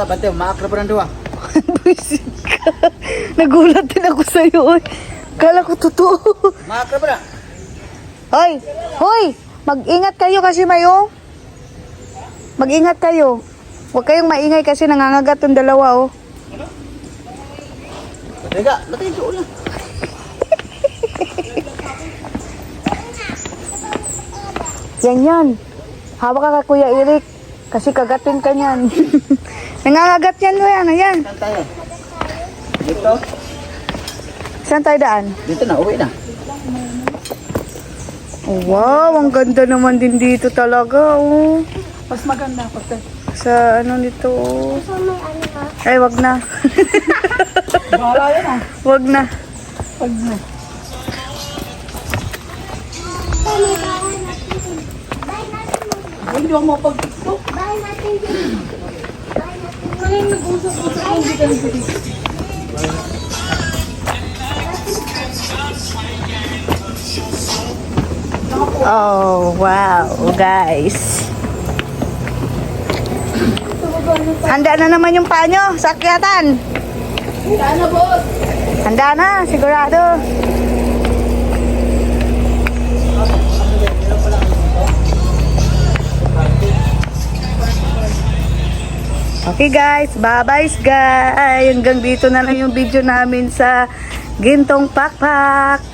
bante, maakra pa ng duwa. Buisit ka. Nagulat din ako sa'yo, oy. Kala ko totoo. Maakra pa na. Hoy! Hoy! Mag-ingat kayo kasi mayo. Mag-ingat kayo. Huwag kayong maingay kasi nangangagat yung dalawa, oh. Teka, natin doon lang. Yan. Hawak ka kay Kuya Eric. Kasi kagatin ka niyan. Nangangagat yan, yan. Ayan. Saan tayo? Dito? Saan tayo daan? Dito na, uwi na. Oh, wow, ang ganda naman din dito talaga, oh. Mas maganda pag Sa ano nito, oh. Ay, wag na. bahala yan ah. Wag na. Pag na. Ay, hindi ako mapag-tiktok. Ngayon nag-usap-usap ang bitan dito. Oh, wow, guys. Handa na naman yung paa nyo sa akyatan. Handa na, boss. Handa na, sigurado. Okay guys, bye-bye guys. Hanggang dito na lang yung video namin sa Gintong Pakpak.